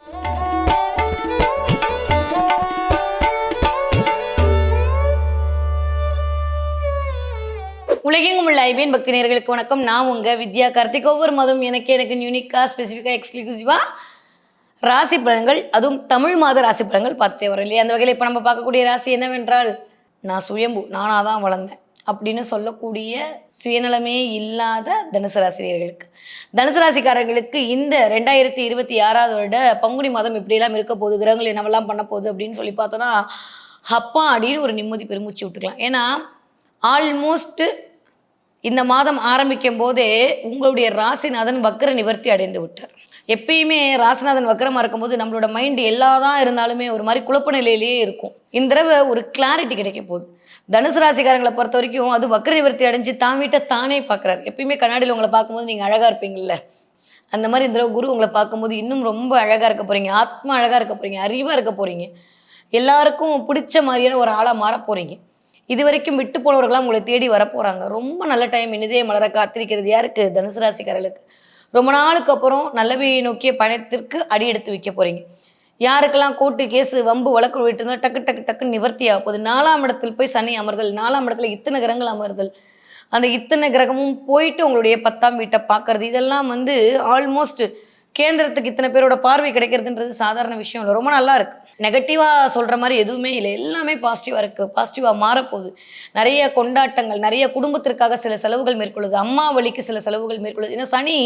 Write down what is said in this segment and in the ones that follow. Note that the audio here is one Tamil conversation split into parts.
உலகெங்கும் உள்ள ஐபிஎன் பக்தி நேயர்களுக்கு வணக்கம். நான் உங்க வித்யா கார்த்திக். ஒவ்வொரு மாதம் எனக்கு யூனிக்கா ஸ்பெசிஃபிக்கா எக்ஸ்க்ளூசிவா ராசி பலன்கள், அதுவும் தமிழ் மாத ராசி பலன்கள் பார்த்துட்டே வரோம் இல்லையா? அந்த வகையில் இப்போ நம்ம பார்க்கக்கூடிய ராசி என்னவென்றால், நான் சுயம்பு, நானாக தான் வளர்ந்தேன் அப்படின்னு சொல்லக்கூடிய சுயநலமே இல்லாத தனுசு ராசினியர்களுக்கு, தனுசு ராசிக்காரர்களுக்கு இந்த 2026 வருட பங்குனி மாதம் இப்படியெல்லாம் இருக்க போகுது, கிரகங்கள் என்னவெல்லாம் பண்ண போகுது அப்படின்னு சொல்லி பார்த்தோன்னா, அப்பா அப்படின்னு ஒரு நிம்மதி பெருமூச்சு விட்டுக்கலாம். ஏன்னா ஆல்மோஸ்ட் இந்த மாதம் ஆரம்பிக்கும் போதே உங்களுடைய ராசிநாதன் வக்கர நிவர்த்தி அடைந்து விட்டார். எப்பயுமே ராசிநாதன் வக்கரமாக இருக்கும்போது நம்மளோட மைண்ட் எல்லாதான் இருந்தாலுமே ஒரு மாதிரி குழப்ப நிலையிலேயே இருக்கும். இந்த தடவை ஒரு கிளாரிட்டி கிடைக்க போகுது. தனுசு ராசிக்காரங்களை பொறுத்த வரைக்கும் அது வக்கர நிவர்த்தி அடைஞ்சு தான் வீட்டை தானே பார்க்குறாரு. எப்பயுமே கண்ணாடியில் உங்களை பார்க்கும்போது நீங்கள் அழகாக இருப்பீங்கள்ல, அந்த மாதிரி இந்த தடவை குரு உங்களை பார்க்கும்போது இன்னும் ரொம்ப அழகாக இருக்க போகிறீங்க, ஆத்மா அழகாக இருக்க போகிறீங்க, அறிவாக இருக்க போகிறீங்க, எல்லாருக்கும் பிடிச்ச மாதிரியான ஒரு ஆளாக மாற போகிறீங்க. இது வரைக்கும் விட்டு போனவர்களாம் உங்களை தேடி வரப்போகிறாங்க. ரொம்ப நல்ல டைம். இனிதே மலர காத்திருக்கிறது யாருக்கு? தனுசு ராசிக்காரர்களுக்கு. ரொம்ப நாளுக்கு அப்புறம் நல்லவையை நோக்கிய பயணத்திற்கு அடி எடுத்து வைக்க போகிறீங்க. யாருக்கெல்லாம் கோர்ட்டு கேஸு வம்பு வழக்கு விட்டு இருந்தால் டக்கு டக்கு டக்குன்னு நிவர்த்தி ஆக போகுது. 4ஆம் இடத்தில் போய் சனி அமர்தல், 4ஆம் இடத்துல இத்தனை கிரகங்கள் அமர்தல், அந்த இத்தனை கிரகமும் போயிட்டு உங்களுடைய 10ஆம் வீட்டை பார்க்கறது, இதெல்லாம் ஆல்மோஸ்ட் கேந்திரத்துக்கு இத்தனை பேரோட பார்வை கிடைக்கிறதுன்றது சாதாரண விஷயம் இல்லை. ரொம்ப நல்லா இருக்குது. நெகட்டிவாக சொல்கிற மாதிரி எதுவுமே இல்லை, எல்லாமே பாசிட்டிவாக இருக்குது, பாசிட்டிவாக மாறப்போகுது. நிறைய கொண்டாட்டங்கள், நிறைய குடும்பத்திற்காக சில செலவுகள் மேற்கொள்ளுது, அம்மா வழிக்கு சில செலவுகள் மேற்கொள்ளுது. ஏன்னா சனி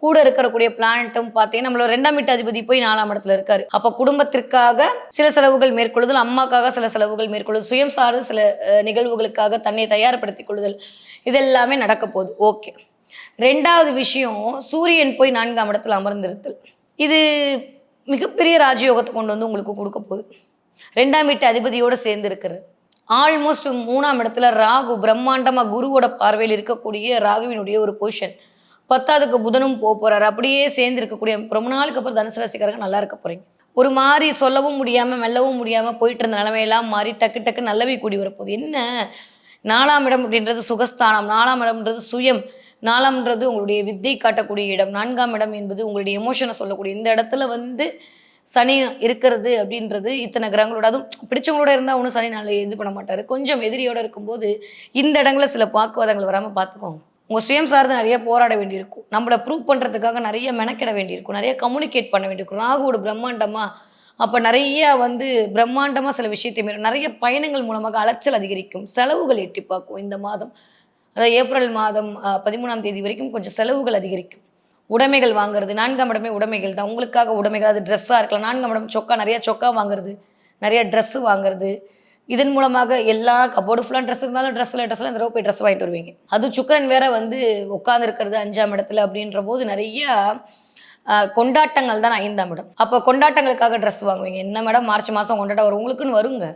கூட இருக்கக்கூடிய பிளானட்டும் பார்த்தீங்கன்னா நம்மளோட 2ஆம் வீட்டு அதிபதி போய் 4ஆம் இடத்துல இருக்காரு. அப்போ குடும்பத்திற்காக சில செலவுகள் மேற்கொள்ளுதல், அம்மாக்காக சில செலவுகள் மேற்கொள்ளுதல், சுயம் சார்ந்த சில நிகழ்வுகளுக்காக தன்னை தயார்படுத்திக் கொள்ளுதல், இதெல்லாமே நடக்க போகுது. ஓகே. 2வது விஷயம், சூரியன் போய் 4ஆம் இடத்துல அமர்ந்திருத்தல். இது மிகப்பெரிய ராஜயோகத்தை கொண்டு வந்து உங்களுக்கு கொடுக்க போகுது. 2ஆம் வீட்டு அதிபதியோடு சேர்ந்து இருக்கிறது. ஆல்மோஸ்ட் 3ஆம் இடத்துல ராகு பிரம்மாண்டமாக குருவோட பார்வையில் இருக்கக்கூடிய ராகுவினுடைய ஒரு பொசிஷன். 10ஆவதுக்கு புதனும் போகிறாரு. அப்படியே சேர்ந்து இருக்கக்கூடிய ரொம்ப நாளுக்கு அப்புறம் தனுசு ராசிக்காரங்க நல்லா இருக்க போகிறீங்க. ஒரு மாதிரி சொல்லவும் முடியாமல் மெல்லவும் முடியாமல் போயிட்டு இருந்த நிலைமையெல்லாம் மாறி டக்கு டக்கு நல்லவை கூடி வரப்போகுது. என்ன 4ஆம் இடம் அப்படின்றது சுகஸ்தானம், 4ஆம் இடம்ன்றது சுயம், 4ஆம்ன்றது உங்களுடைய வித்தை காட்டக்கூடிய இடம், 4ஆம் இடம் என்பது உங்களுடைய எமோஷனை சொல்லக்கூடிய. இந்த இடத்துல சனி இருக்கிறது அப்படின்றது இத்தனை கிரகங்களோட, அதுவும் பிடிச்சவங்களோட இருந்தால் ஒன்றும் சனி நாளை இது பண்ண மாட்டார். கொஞ்சம் எதிரியோடு இருக்கும்போது இந்த இடங்களில் சில வாக்குவாதங்கள் வராமல் பார்த்துக்கோங்க. உங்கள் சுயம் சார்ந்து நிறைய போராட வேண்டியிருக்கும், நம்மளை ப்ரூவ் பண்ணுறதுக்காக நிறைய மெனக்கிட வேண்டியிருக்கும், நிறைய கம்யூனிகேட் பண்ண வேண்டியிருக்கும். ராகுவோட பிரம்மாண்டமாக அப்போ நிறைய பிரம்மாண்டமாக சில விஷயத்தை நிறைய பயணங்கள் மூலமாக அலைச்சல் அதிகரிக்கும், செலவுகள் எட்டி பார்க்கும். இந்த மாதம், அதாவது ஏப்ரல் மாதம் 13ஆம் தேதி வரைக்கும் கொஞ்சம் செலவுகள் அதிகரிக்கும். உடைமைகள் வாங்குறது, 4ஆம் இடமே உடைமைகள் தான், உங்களுக்காக உடைமைகள், அது ட்ரெஸ்ஸாக இருக்கலாம். 4ஆம் இடம் சொக்கா, நிறைய சொக்கா வாங்குறது, நிறைய ட்ரெஸ்ஸு வாங்குறது, இதன் மூலமாக எல்லா கபோர்டு ஃபுல்லாக ட்ரெஸ் இருந்தாலும் ட்ரெஸ்ஸில் இந்த தடவை போய் ட்ரெஸ் வாங்கிட்டு வருவீங்க. அதுவும் சுக்கரன் வேற உட்காந்து இருக்கிறது 5ஆம் இடத்துல அப்படின்ற போது நிறைய கொண்டாட்டங்கள் தான் 5ஆம் இடம். அப்போ கொண்டாட்டங்களுக்காக ட்ரெஸ் வாங்குவீங்க. என்ன மேடம் மார்ச் மாதம் கொண்டாட்டம் வரும், உங்களுக்குன்னு வருங்க.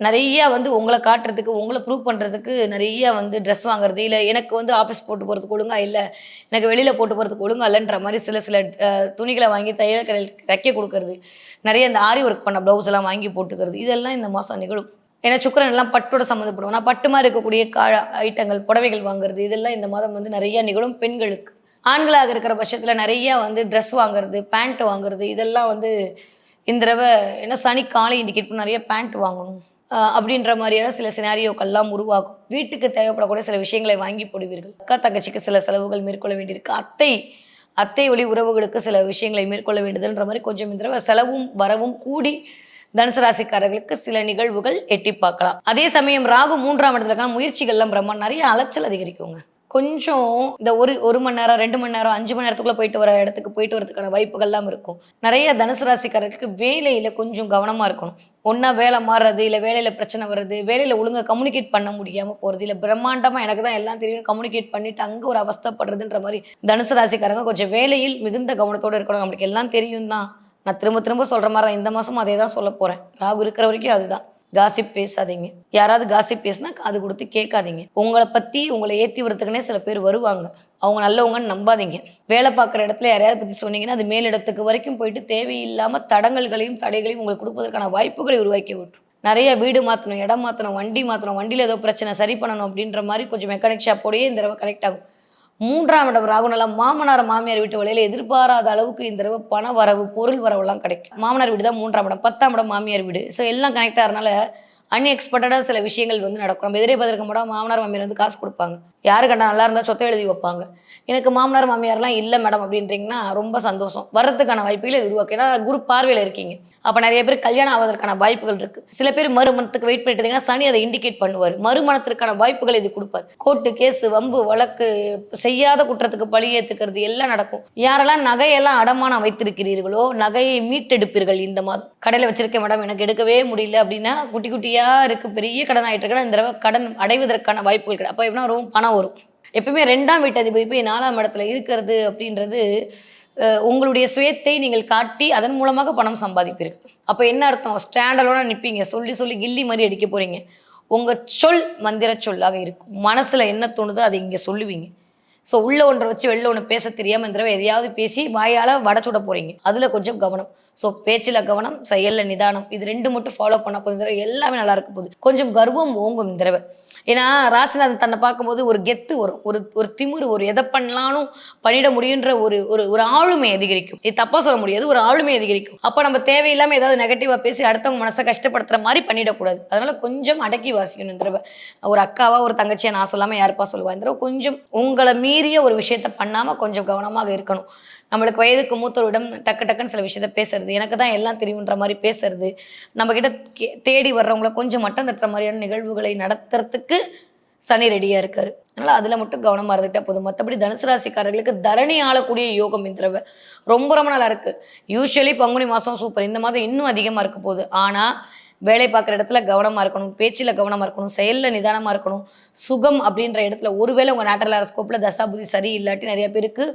நிறையா உங்களை காட்டுறதுக்கு, உங்களை ப்ரூவ் பண்ணுறதுக்கு நிறையா ட்ரெஸ் வாங்குறது, இல்லை எனக்கு ஆஃபீஸ் போட்டு போகிறதுக்கு ஒழுங்கா இல்லை, எனக்கு வெளியில் போட்டு போகிறதுக்கு ஒழுங்கா இல்லைன்ற மாதிரி சில துணிகளை வாங்கி தையல் கடையில் தைக்க கொடுக்கறது, நிறைய இந்த ஆரி ஒர்க் பண்ண ப்ளவுஸ் எல்லாம் வாங்கி போட்டுக்கிறது, இதெல்லாம் இந்த மாதம் நிகழும். ஏன்னா சுக்கரன் எல்லாம் பட்டோட சம்மந்தப்படுவோம். நான் பட்டு மாதிரி இருக்கக்கூடிய ஐட்டங்கள், புடவைகள் வாங்குறது, இதெல்லாம் இந்த மாதம் நிறையா நிகழும். பெண்களுக்கு, ஆண்களாக இருக்கிற பட்சத்தில் நிறையா ட்ரெஸ் வாங்குறது, பேண்ட் வாங்குறது, இதெல்லாம் இந்த தடவை ஏன்னா சனி காலை இண்டிகேட் பண்ணி நிறைய பேண்ட் வாங்கணும் அப்படின்ற மாதிரியான சில சினாரியோக்கள்லாம் உருவாகும். வீட்டுக்கு தேவைப்படக்கூடிய சில விஷயங்களை வாங்கி போடுவீர்கள். அக்கா தங்கச்சிக்கு சில செலவுகள் மேற்கொள்ள வேண்டியிருக்கு. அத்தை வழி உறவுகளுக்கு சில விஷயங்களை மேற்கொள்ள வேண்டியதுன்ற மாதிரி கொஞ்சம் இந்த தடவை செலவும் வரவும் கூடி தனுசு ராசிக்காரர்களுக்கு சில நிகழ்வுகள் எட்டி பார்க்கலாம். அதே சமயம் ராகு 3ஆம் இடத்துல இருக்கலாம், முயற்சிகள்லாம் பிரம்மாண்டம், நிறைய அலைச்சல் அதிகரிக்குங்க. கொஞ்சம் இந்த ஒரு மணி நேரம் 2 மணி நேரம் 5 மணி நேரத்துக்குள்ளே போயிட்டு வர இடத்துக்கு போயிட்டு வரதுக்கான வாய்ப்புகள்லாம் இருக்கும். நிறைய தனுசு ராசிக்காரர்களுக்கு வேலையில் கொஞ்சம் கவனமாக இருக்கணும். ஒன்றா வேலை மாறுறது, இல்லை வேலையில் பிரச்சனை வர்றது, வேலையில் ஒழுங்காக கம்யூனிகேட் பண்ண முடியாமல் போகிறது, இல்லை பிரம்மாண்டமாக எனக்கு தான் எல்லாம் தெரியும் கம்யூனிகேட் பண்ணிவிட்டு அங்கே ஒரு அவஸ்தைப்படுறதுன்ற மாதிரி தனுசு ராசிக்காரங்க கொஞ்சம் வேலையில் மிகுந்த கவனத்தோடு இருக்கணும். நம்மளுக்கு எல்லாம் தெரியும் தான், நான் திரும்ப திரும்ப சொல்கிற மாதிரி தான் இந்த மாதமும் அதே தான் சொல்ல போகிறேன். ராகு இருக்கிற வரைக்கும் அதுதான். காசிப் பேசாதீங்க. யாராவது காசிப் பேசினா காது கொடுத்து கேட்காதீங்க. உங்களை பற்றி உங்களை ஏற்றி வரத்துக்குன்னே சில பேர் வருவாங்க, அவங்க நல்லவங்கன்னு நம்பாதீங்க. வேலை பார்க்குற இடத்துல யாரையாவது பற்றி சொன்னீங்கன்னா அது மேலிடத்துக்கு வரைக்கும் போயிட்டு தேவையில்லாமல் தடங்கல்களையும் தடைகளையும் உங்களுக்கு கொடுப்பதற்கான வாய்ப்புகளை உருவாக்கி விட்டுரும். நிறைய வீடு மாற்றணும், இடம் மாற்றணும், வண்டி மாற்றணும், வண்டியில் ஏதோ பிரச்சனை சரி பண்ணணும் அப்படின்ற மாதிரி கொஞ்சம் மெக்கானிக் ஷாப்போடையே இந்த தடவை கனெக்ட் ஆகும். 3ஆம் இடம் ராகு நல்லா மாமனார் மாமியார் வீட்டு வழியில எதிர்பாராத அளவுக்கு இந்த தடவை பண வரவு பொருள் வரவெல்லாம் கிடைக்கும். மாமனார் வீடு தான் 3ஆம் இடம், 10ஆம் இடம் மாமியார் வீடு. ஸோ எல்லாம் கனெக்ட் ஆகிறதுனால அன்எக்ஸ்பெக்டடாக சில விஷயங்கள் வந்து நடக்கும். நம்ம எதிரே பார்த்துருக்க மாட்டோம், மாமனார் மாமியார் வந்து காசு கொடுப்பாங்க. யாரு கண்டா நல்லா இருந்தால் சொத்தை எழுதி வைப்பாங்க. எனக்கு மாமனார் மாமியார்லாம் இல்லை மேடம் அப்படின்றீங்கன்னா ரொம்ப சந்தோஷம். வர்றதுக்கான வாய்ப்புகளை இது உருவாக்கு. ஏன்னா குரு பார்வையில் இருக்கீங்க. அப்போ நிறைய பேர் கல்யாணம் ஆவதற்கான வாய்ப்புகள் இருக்கு. சில பேர் மறுமணத்துக்கு வெயிட் பண்ணிட்டு இருந்தீங்கன்னா சனி அதை இண்டிகேட் பண்ணுவார். மறுமணத்திற்கான வாய்ப்புகள் இது கொடுப்பார். கோர்ட்டு கேஸ் வம்பு வழக்கு செய்யாத குற்றத்துக்கு பழி ஏற்றுக்கிறது எல்லாம் நடக்கும். யாரெல்லாம் நகையெல்லாம் அடமானம் வைத்திருக்கிறீர்களோ நகையை மீட்டெடுப்பீர்கள் இந்த மாதம். கடையில் வச்சிருக்கேன் மேடம் எனக்கு எடுக்கவே முடியல அப்படின்னா குட்டி குட்டியா இருக்கு, பெரிய கடன் ஆகிட்டு இருக்குன்னா இந்த தடவை கடன் அடைவதற்கான வாய்ப்புகள் கிடையாது. அப்போ எப்படின்னா ரொம்ப பணம் வரும். எப்பவுமே 2ஆம் வீட்டதிபதி போய் 4ஆம் இடத்துல இருக்கிறது அப்படின்றது உங்களுடைய சுயத்தை நீங்கள் காட்டி அதன் மூலமாக பணம் சம்பாதிப்பீர்கள். அப்போ என்ன அர்த்தம்? ஸ்டாண்டலோட நிற்பீங்க, சொல்லி சொல்லி கில்லி மாதிரி அடிக்க போறீங்க. உங்க சொல் மந்திர சொல்லாக இருக்கும். மனசுல என்ன தோணுதோ அதை இங்கே சொல்லுவீங்க. ஸோ உள்ள ஒன்றை வச்சு வெளில ஒன்று பேச தெரியாமல் இந்த தடவை எதையாவது பேசி வாயால் வடச்சுட போறீங்க. அதில் கொஞ்சம் கவனம். ஸோ பேச்சில் கவனம், செயலில் நிதானம், இது 2 மட்டும் ஃபாலோ பண்ண போது இந்த தடவை எல்லாமே நல்லா இருக்க போகுது. கொஞ்சம் கர்வம் ஓங்கும் இந்த தடவை. ஏன்னா ராசிநாதன் தன்னை பார்க்கும்போது ஒரு கெத்து வரும், ஒரு திமிரு, ஒரு எதை பண்ணலாலும் பண்ணிட முடியுன்ற ஒரு ஒரு ஒரு ஆளுமை அதிகரிக்கும். இது தப்பா சொல்ல முடியாது, ஒரு ஆளுமை அதிகரிக்கும். அப்போ நம்ம தேவையில்லாமல் ஏதாவது நெகட்டிவா பேசி அடுத்தவங்க மனசை கஷ்டப்படுத்துற மாதிரி பண்ணிடக்கூடாது. அதனால கொஞ்சம் அடக்கி வாசிக்கணும் இந்த தடவை. ஒரு அக்காவா ஒரு தங்கச்சியா நான் சொல்லாமல் யாருப்பா சொல்லுவா? இந்த தடவை கொஞ்சம் உங்களை மீறிய ஒரு விஷயத்த பண்ணாம கொஞ்சம் கவனமாக இருக்கணும். நம்மளுக்கு வயதுக்கு மூத்தவரிடம் டக்கு டக்குன்னு சில விஷயத்த பேசுறது, எனக்கு தான் எல்லாம் தெரியுன்ற மாதிரி பேசுறது, நம்ம கிட்ட தேடி வர்றவங்களை கொஞ்சம் மட்டம் தட்டுற மாதிரியான நிகழ்வுகளை நடத்துறதுக்கு சனி ரெடியா இருக்காரு. அதனால அதுல மட்டும் கவனமா இருந்துட்டா போதும். மற்றபடி தனுசு ராசிக்காரர்களுக்கு தரணி ஆளக்கூடிய யோகம் இந்த தடவை ரொம்ப ரொம்ப நல்லா இருக்கு. யூஸ்வலி பங்குனி மாசம் சூப்பர், இந்த மாதம் இன்னும் அதிகமா இருக்க போகுது. ஆனா வேலை பார்க்குற இடத்துல கவனமாக இருக்கணும், பேச்சில் கவனமாக இருக்கணும், செயலில் நிதானமாக இருக்கணும். சுகம் அப்படின்ற இடத்துல ஒருவேளை உங்கள் நேட்டரல் ஹாரோஸ்கோப்பில் தசாபுதி சரி இல்லாட்டி நிறைய பேருக்கு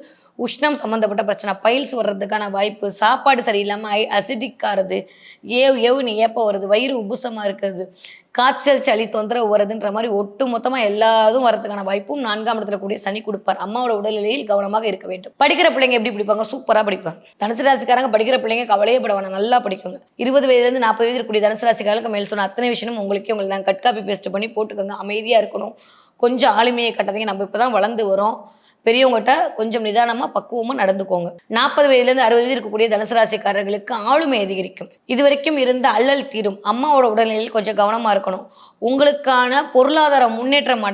உஷ்ணம் சம்மந்தப்பட்ட பிரச்சனை, பைல்ஸ் வர்றதுக்கான வாய்ப்பு, சாப்பாடு சரியில்லாமல் அசிடிக் ஆகிறது, ஏவுன்னு ஏப்பம் வருது, வயிறு உபுசமாக இருக்கிறது, காய்ச்சல் சளி தொந்தரவு வருதுன்ற மாதிரி ஒட்டு மொத்தமாக எல்லாதும் வரதுக்கான வாய்ப்பும் 4ஆம் இடத்துல கூடிய சனி கொடுப்பார். அம்மாவோட உடல்நிலையில் கவனமாக இருக்க வேண்டும். படிக்கிற பிள்ளைங்க எப்படி படிப்பாங்க? சூப்பராக படிப்பாங்க. தனுசு ராசிக்காரங்க படிக்கிற பிள்ளைங்க கவலையே பட வேணாம், நல்லா படிக்குங்க. 20 வயதுலேருந்து 40 வயது இருக்கக்கூடிய தனுசு ராசிக்காரங்களுக்கு மேல் சொன்ன அத்தனை விஷயமும் உங்களுக்கு தான். கட் காப்பி பேஸ்ட் பண்ணி போட்டுக்கோங்க. அமைதியாக இருக்கணும், கொஞ்சம் ஆளுமையை கட்டாதீங்க. நம்ம இப்போ தான் வளர்ந்து வரோம். பெரியவங்ககிட்ட கொஞ்சம் நிதானமாக பக்குவமாக நடந்துக்கோங்க. 40 வயதுலேருந்து 60 வயது இருக்கக்கூடிய தனுசு ராசிக்காரர்களுக்கு ஆளுமை அதிகரிக்கும். இது வரைக்கும் இருந்த அல்லல் தீரும். அம்மாவோட உடல்நிலையில் கொஞ்சம் கவனமாக இருக்கணும். உங்களுக்கான பொருளாதார முன்னேற்றம்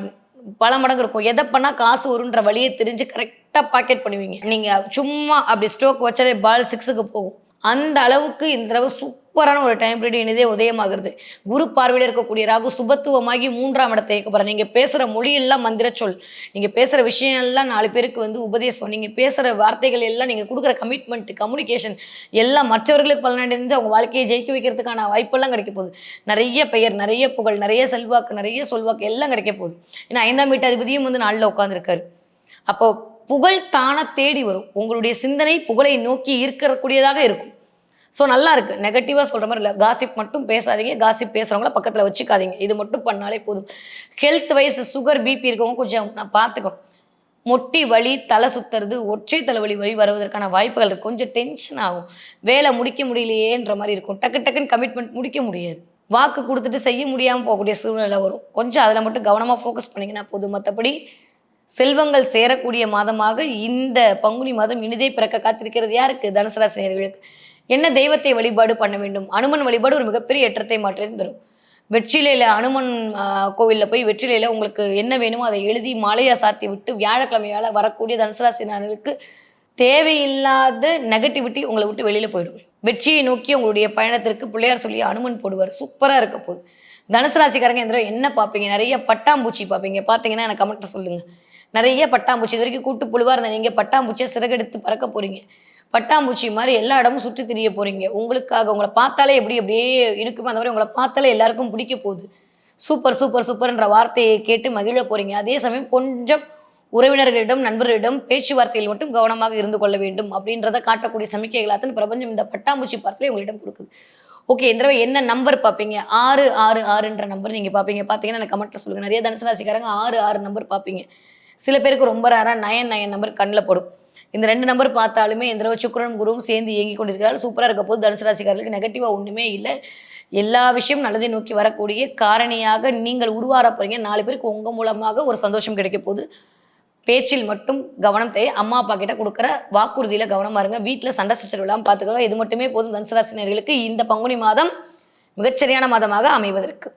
பல மடங்கு இருக்கும். எதை பண்ணால் காசு வருன்ற வழியை தெரிஞ்சு கரெக்டாக பாக்கெட் பண்ணுவீங்க. நீங்கள் சும்மா அப்படி ஸ்ட்ரோக் வச்சாலே பால் 6க்கு போகும். அந்த அளவுக்கு இந்த தடவை சூப்பரான ஒரு டைம் பீரியட் இனிதே உதயமாகிறது. குரு பார்வையில் இருக்கக்கூடிய ராகு சுபத்துவமாகி 3ஆம் இடத்தை இயக்க போகிறார். நீங்கள் பேசுகிற மொழியெல்லாம் மந்திர சொல், நீங்கள் பேசுகிற விஷயம் எல்லாம் 4 பேருக்கு வந்து உபதேசம், நீங்கள் பேசுகிற வார்த்தைகள் எல்லாம், நீங்கள் கொடுக்குற கமிட்மெண்ட், கம்யூனிகேஷன் எல்லாம் மற்றவர்களுக்கு பலனடைந்து அவங்க வாழ்க்கையை ஜெயிக்க வைக்கிறதுக்கான வாய்ப்பெல்லாம் கிடைக்க போகுது. நிறைய பெயர், நிறைய புகழ், நிறைய செல்வாக்கு, நிறைய சொல்வாக்கு எல்லாம் கிடைக்க போகுது. ஏன்னா 5ஆம் வீட்டு அதிபதியும் வந்து 4ல் உட்காந்துருக்காரு. அப்போ புகழ் தானா தேடி வரும். உங்களுடைய சிந்தனை புகழை நோக்கி ஈர்க்கக்கூடியதாக இருக்கும். ஸோ நல்லா இருக்கு. நெகட்டிவாக சொல்கிற மாதிரி இல்லை. காசிப் மட்டும் பேசாதீங்க, காசிப் பேசுகிறவங்கள பக்கத்தில் வச்சுக்காதீங்க. இது மட்டும் பண்ணாலே போதும். ஹெல்த் வைஸ் சுகர் பிபி இருக்கவங்க கொஞ்சம் நான் பார்த்துக்கணும். மொட்டி வலி, தலை சுத்துறது, ஒற்றை தலைவலி வழி வருவதற்கான வாய்ப்புகள் இருக்குது. கொஞ்சம் டென்ஷன் ஆகும். வேலை முடிக்க முடியலையேன்ற மாதிரி இருக்கும். டக்குன்னு கமிட்மெண்ட் முடிக்க முடியாது. வாக்கு கொடுத்துட்டு செய்ய முடியாமல் போகக்கூடிய சூழ்நிலை வரும். கொஞ்சம் அதில் மட்டும் கவனமாக ஃபோக்கஸ் பண்ணிங்கன்னா போதும். மற்றபடி செல்வங்கள் சேரக்கூடிய மாதமாக இந்த பங்குனி மாதம் இனிதே பிறக்க காத்திருக்கிறது. யாருக்கு? தனுசு ராசி நேயர்களுக்கு. என்ன தெய்வத்தை வழிபாடு பண்ண வேண்டும்? அனுமன் வழிபாடு ஒரு மிகப்பெரிய ஏற்றத்தை மாற்றி தரும். வெற்றிலையில் அனுமன் கோவிலில் போய் வெற்றிலையில் உங்களுக்கு என்ன வேணுமோ அதை எழுதி மாலையாக சாத்தி விட்டு வியாழக்கிழமையால் வரக்கூடிய தனுசு ராசி நேயர்களுக்கு தேவையில்லாத நெகட்டிவிட்டி உங்களை விட்டு வெளியில் போயிடும். வெற்றியை நோக்கி உங்களுடைய பயணத்திற்கு பிள்ளையார் சொல்லி அனுமன் போடுவார். சூப்பராக இருக்க போகுது. தனுசு ராசிக்காரங்க இந்த என்ன பார்ப்பீங்க? நிறைய பட்டாம்பூச்சி பார்ப்பீங்க. பார்த்தீங்கன்னா எனக்கு கமெண்ட்டில் சொல்லுங்கள். நிறைய பட்டாம்பூச்சி. இது வரைக்கும் கூட்டு புழுவாக இருந்த நீங்கள் பட்டாம்பூச்சியை சிறகெடுத்து பறக்க போகிறீங்க. பட்டாம்பூச்சி மாதிரி எல்லா இடமும் சுற்றி திரிய போகிறீங்க. உங்களுக்காக உங்களை பார்த்தாலே அப்படியே இருக்குமோ அந்த மாதிரி உங்களை பார்த்தாலே எல்லாருக்கும் பிடிக்க போகுது. சூப்பர் சூப்பர் சூப்பர்ன்ற வார்த்தையை கேட்டு மகிழ போகிறீங்க. அதே சமயம் கொஞ்சம் உறவினர்களிடம், நண்பர்களிடம் பேச்சுவார்த்தையில் மட்டும் கவனமாக இருந்து கொள்ள வேண்டும் அப்படின்றத காட்டக்கூடிய சமிக்கைகளாத்தான் பிரபஞ்சம் இந்த பட்டாம்பூச்சி பார்த்தாலே உங்களிடம் கொடுக்குது. ஓகே, இந்த தடவை என்ன நம்பர் பார்ப்பீங்க? 666ன்ற நம்பர் நீங்கள் பார்ப்பீங்க. பார்த்தீங்கன்னா எனக்கு கமெண்ட்டில் சொல்லுங்கள். நிறைய தனுசு ராசிக்காரங்க 6 நம்பர் பார்ப்பீங்க. சில பேருக்கு ரொம்ப ரேராக 9 நம்பர் கண்ணில் படும். இந்த 2 நம்பர் பார்த்தாலுமே இந்த தடவை சுக்கிரனும் குருவும் சேர்ந்து இயங்கி கொண்டிருக்கிறார்கள். சூப்பராக இருக்க போது தனுசு ராசிக்காரர்களுக்கு நெகட்டிவாக ஒன்றுமே இல்லை. எல்லா விஷயம் நல்லதை நோக்கி வரக்கூடிய காரணியாக நீங்கள் உருவார போகிறீங்க. 4 பேருக்கு உங்கள் மூலமாக ஒரு சந்தோஷம் கிடைக்க போகுது. பேச்சில் மட்டும் கவனம் தேவை. அம்மா அப்பா கிட்ட கொடுக்குற வாக்குறுதியில கவனமா இருங்க. வீட்டில் சண்டை சச்சரவு இல்லாமல் பார்த்துக்கோங்க. இது மட்டுமே போதும் தனுசு ராசி நேயர்களுக்கு இந்த பங்குனி மாதம் மிகச்சரியான மாதமாக அமைவதற்கு.